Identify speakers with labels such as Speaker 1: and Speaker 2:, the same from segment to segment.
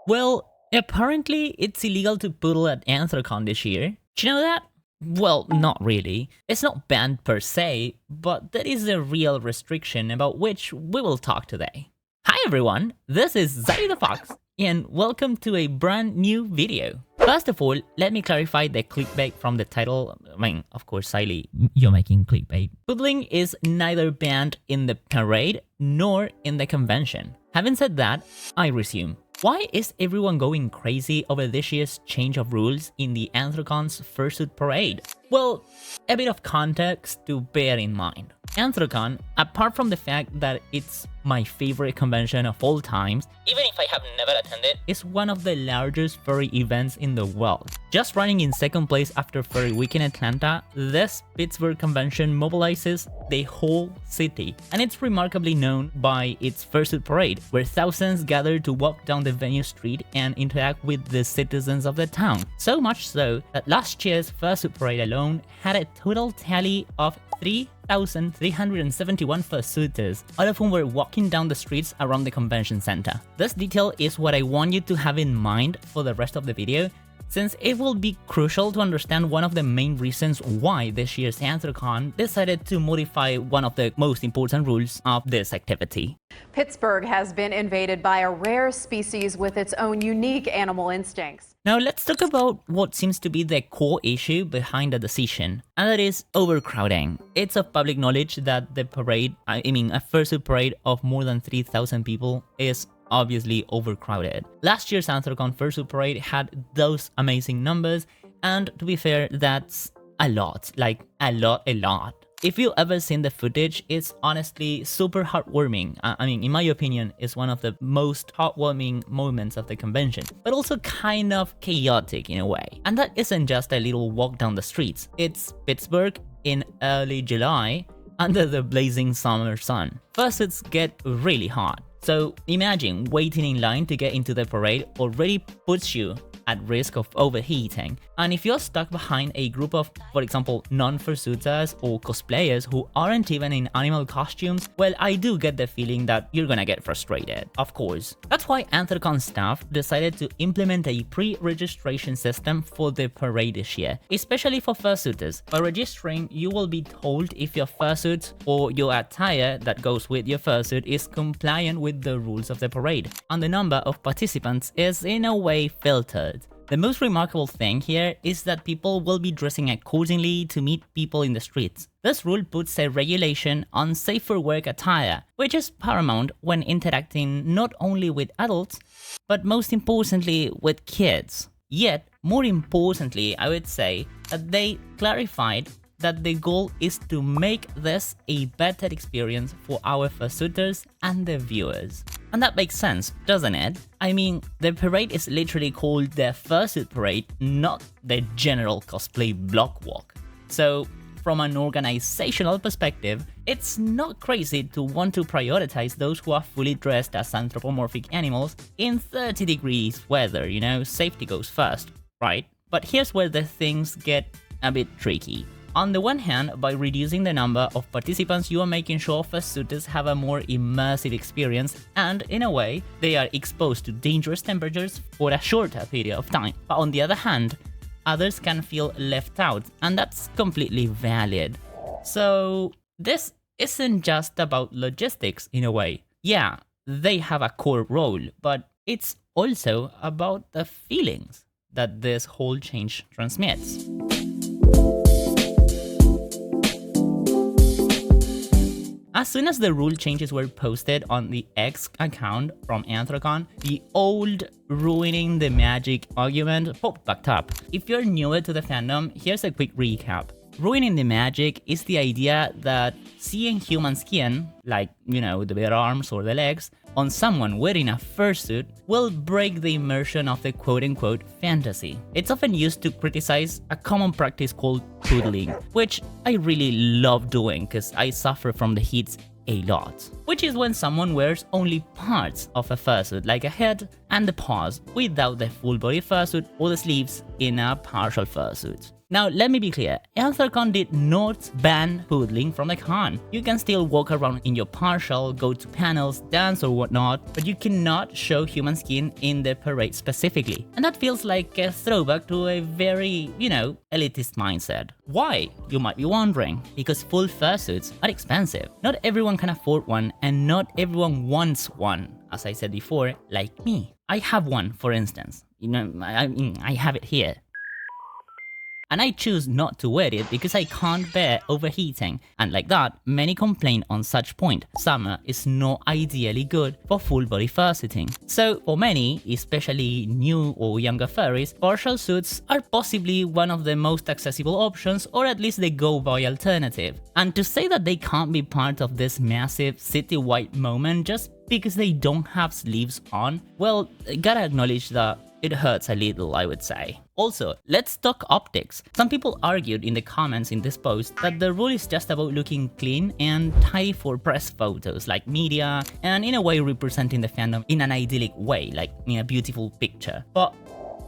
Speaker 1: Well, apparently it's illegal to poodle at Anthrocon this year. Do you know that? Well, not really. It's not banned per se, but there is a real restriction about which we will talk today. Hi everyone, this is Zai the Fox, and welcome to a brand new video. First of all, let me clarify the clickbait from the title. I mean, of course, Siley, you're making clickbait. Poodling is neither banned in the parade nor in the convention. Having said that, I resume. Why is everyone going crazy over this year's change of rules in the Anthrocon's fursuit parade? Well, a bit of context to bear in mind. Anthrocon, apart from the fact that it's my favorite convention of all times, even if I have never attended, is one of the largest furry events in the world. Just running in second place after Furry Week in Atlanta, this Pittsburgh convention mobilizes the whole city, and it's remarkably known by its fursuit parade, where thousands gather to walk down the venue street and interact with the citizens of the town. So much so that last year's fursuit parade alone had a total tally of 3,371 fursuiters, all of whom were walking down the streets around the convention center. This detail is what I want you to have in mind for the rest of the video, since it will be crucial to understand one of the main reasons why this year's Anthrocon decided to modify one of the most important rules of this activity.
Speaker 2: Pittsburgh has been invaded by a rare species with its own unique animal instincts.
Speaker 1: Now let's talk about what seems to be the core issue behind the decision, and that is overcrowding. It's of public knowledge that the parade, a fursuit parade of more than 3,000 people is obviously overcrowded. Last year's Anthrocon fursuit parade had those amazing numbers, and to be fair, that's a lot, like a lot. If you've ever seen the footage, it's honestly super heartwarming. In my opinion, it's one of the most heartwarming moments of the convention, but also kind of chaotic in a way. And that isn't just a little walk down the streets. It's Pittsburgh in early July under the blazing summer sun. Fursuits get really hot. So imagine waiting in line to get into the parade already puts you at risk of overheating. And if you're stuck behind a group of, for example, non-fursuiters or cosplayers who aren't even in animal costumes, well, I do get the feeling that you're gonna get frustrated, of course. That's why Anthrocon staff decided to implement a pre-registration system for the parade this year, especially for fursuiters. By registering, you will be told if your fursuit or your attire that goes with your fursuit is compliant with the rules of the parade, and the number of participants is in a way filtered. The most remarkable thing here is that people will be dressing accordingly to meet people in the streets. This rule puts a regulation on safe for work attire, which is paramount when interacting not only with adults, but most importantly with kids. Yet, more importantly, I would say that they clarified that the goal is to make this a better experience for our fursuiters and the viewers. And that makes sense, doesn't it? I mean, the parade is literally called the Fursuit Parade, not the general cosplay block walk. So, from an organizational perspective, it's not crazy to want to prioritize those who are fully dressed as anthropomorphic animals in 30 degrees weather, safety goes first, right? But here's where the things get a bit tricky. On the one hand, by reducing the number of participants, you are making sure fursuiters have a more immersive experience, and in a way, they are exposed to dangerous temperatures for a shorter period of time. But on the other hand, others can feel left out, and that's completely valid. So this isn't just about logistics in a way. Yeah, they have a core role, but it's also about the feelings that this whole change transmits. As soon as the rule changes were posted on the X account from Anthrocon, the old ruining the magic argument popped back up. If you're newer to the fandom, here's a quick recap. Ruining the magic is the idea that seeing human skin, like, the bare arms or the legs, on someone wearing a fursuit will break the immersion of the quote-unquote fantasy. It's often used to criticize a common practice called poodling, which I really love doing because I suffer from the heat a lot, which is when someone wears only parts of a fursuit, like a head and the paws, without the full body fursuit or the sleeves in a partial fursuit. Now, let me be clear, Anthrocon did not ban poodling from the con. You can still walk around in your partial, go to panels, dance or whatnot, but you cannot show human skin in the parade specifically. And that feels like a throwback to a very, elitist mindset. Why? You might be wondering. Because full fursuits are expensive. Not everyone can afford one, and not everyone wants one. As I said before, like me. I have one, for instance. I have it here. And I choose not to wear it because I can't bear overheating, and like that, many complain on such point. Summer is not ideally good for full body fursuiting. So for many, especially new or younger furries, partial suits are possibly one of the most accessible options, or at least the go-by alternative. And to say that they can't be part of this massive city-wide moment just because they don't have sleeves on, well, gotta acknowledge that it hurts a little, I would say. Also, let's talk optics. Some people argued in the comments in this post that the rule is just about looking clean and tidy for press photos, like media, and in a way representing the fandom in an idyllic way, like in a beautiful picture. But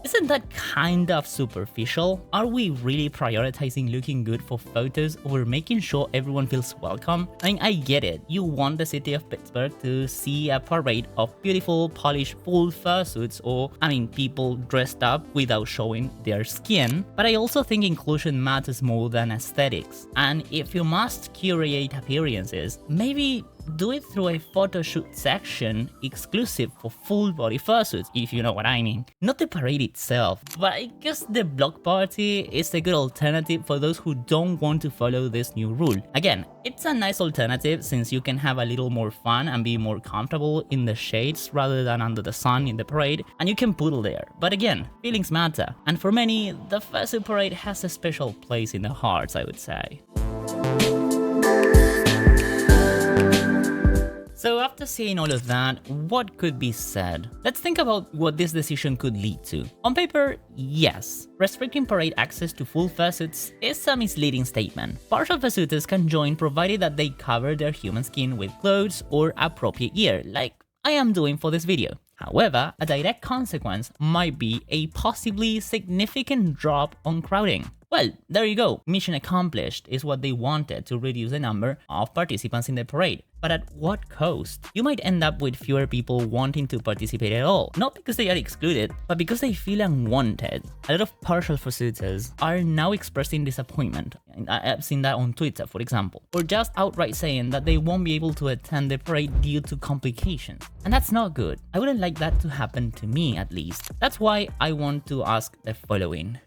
Speaker 1: isn't that kind of superficial? Are we really prioritizing looking good for photos over making sure everyone feels welcome? I mean, I get it. You want the city of Pittsburgh to see a parade of beautiful, polished, full fursuits, or, people dressed up without showing their skin. But I also think inclusion matters more than aesthetics. And if you must curate appearances, maybe do it through a photo shoot section exclusive for full body fursuits, if you know what I mean. Not the parade itself, but I guess the block party is a good alternative for those who don't want to follow this new rule. Again, it's a nice alternative since you can have a little more fun and be more comfortable in the shades rather than under the sun in the parade, and you can poodle there. But again, feelings matter, and for many, the fursuit parade has a special place in their hearts, I would say. So after saying all of that, what could be said? Let's think about what this decision could lead to. On paper, yes, restricting parade access to full fursuits is a misleading statement. Partial fursuiters can join provided that they cover their human skin with clothes or appropriate gear, like I am doing for this video. However, a direct consequence might be a possibly significant drop on crowding. Well, there you go. Mission accomplished is what they wanted, to reduce the number of participants in the parade. But at what cost? You might end up with fewer people wanting to participate at all. Not because they are excluded, but because they feel unwanted. A lot of partial fursuiters are now expressing disappointment. I've seen that on Twitter, for example. Or just outright saying that they won't be able to attend the parade due to complications. And that's not good. I wouldn't like that to happen to me, at least. That's why I want to ask the following.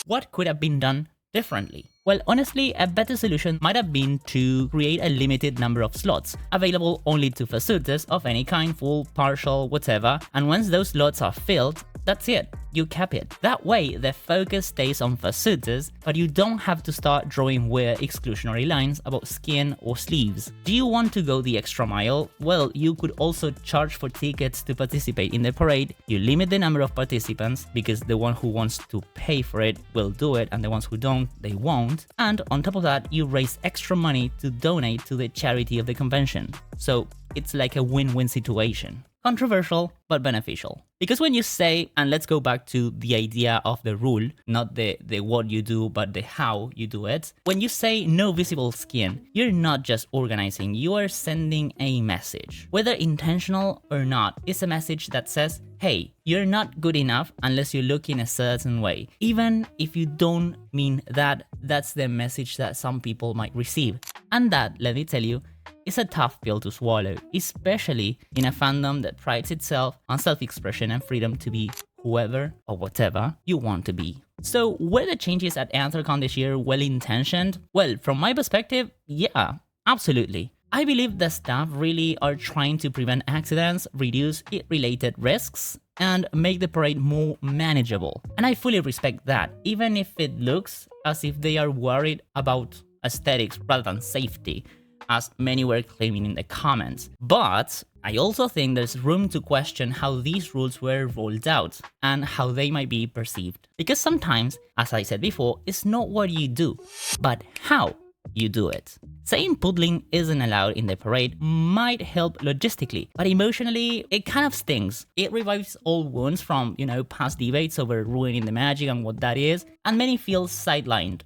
Speaker 1: What could have been done differently? Well, honestly, a better solution might have been to create a limited number of slots, available only to fursuiters of any kind, full, partial, whatever, and once those slots are filled, that's it, you cap it. That way, the focus stays on fursuiters, but you don't have to start drawing weird exclusionary lines about skin or sleeves. Do you want to go the extra mile? Well, you could also charge for tickets to participate in the parade. You limit the number of participants, because the one who wants to pay for it will do it, and the ones who don't, they won't. And on top of that, you raise extra money to donate to the charity of the convention. So it's like a win-win situation. Controversial, but beneficial. Because when you say, and let's go back to the idea of the rule, not the what you do, but the how you do it. When you say no visible skin, you're not just organizing, you are sending a message. Whether intentional or not, it's a message that says, hey, you're not good enough unless you look in a certain way. Even if you don't mean that, that's the message that some people might receive. And that, let me tell you, is a tough pill to swallow, especially in a fandom that prides itself on self-expression and freedom to be whoever or whatever you want to be. So were the changes at Anthrocon this year well-intentioned? Well, from my perspective, yeah, absolutely. I believe the staff really are trying to prevent accidents, reduce heat-related risks, and make the parade more manageable. And I fully respect that, even if it looks as if they are worried about aesthetics rather than safety, as many were claiming in the comments. But I also think there's room to question how these rules were rolled out and how they might be perceived. Because sometimes, as I said before, it's not what you do, but how you do it. Saying poodling isn't allowed in the parade might help logistically, but emotionally, it kind of stings. It revives old wounds from, past debates over ruining the magic and what that is, and many feel sidelined,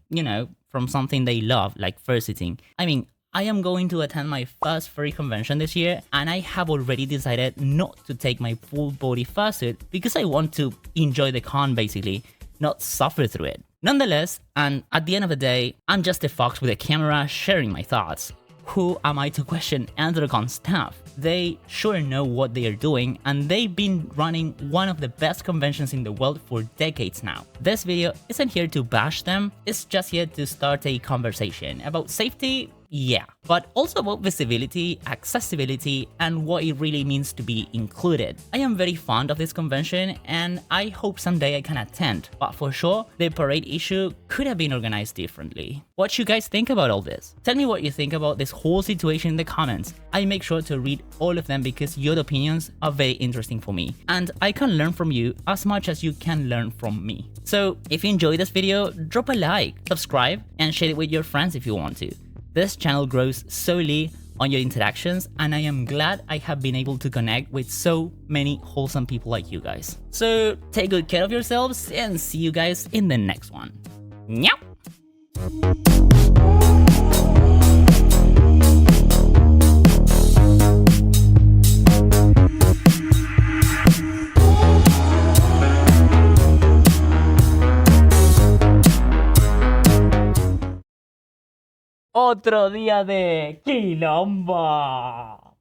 Speaker 1: from something they love, like fursuiting. I mean, I am going to attend my first furry convention this year, and I have already decided not to take my full body fursuit because I want to enjoy the con basically, not suffer through it. Nonetheless, and at the end of the day, I'm just a fox with a camera sharing my thoughts. Who am I to question Anthrocon staff? They sure know what they are doing, and they've been running one of the best conventions in the world for decades now. This video isn't here to bash them, it's just here to start a conversation about safety, yeah, but also about visibility, accessibility, and what it really means to be included. I am very fond of this convention, and I hope someday I can attend, but for sure, the parade issue could have been organized differently. What you guys think about all this? Tell me what you think about this whole situation in the comments. I make sure to read all of them because your opinions are very interesting for me, and I can learn from you as much as you can learn from me. So if you enjoyed this video, drop a like, subscribe, and share it with your friends if you want to. This channel grows solely on your interactions, and I am glad I have been able to connect with so many wholesome people like you guys. So take good care of yourselves, and see you guys in the next one. Meow! Otro día de quilombo.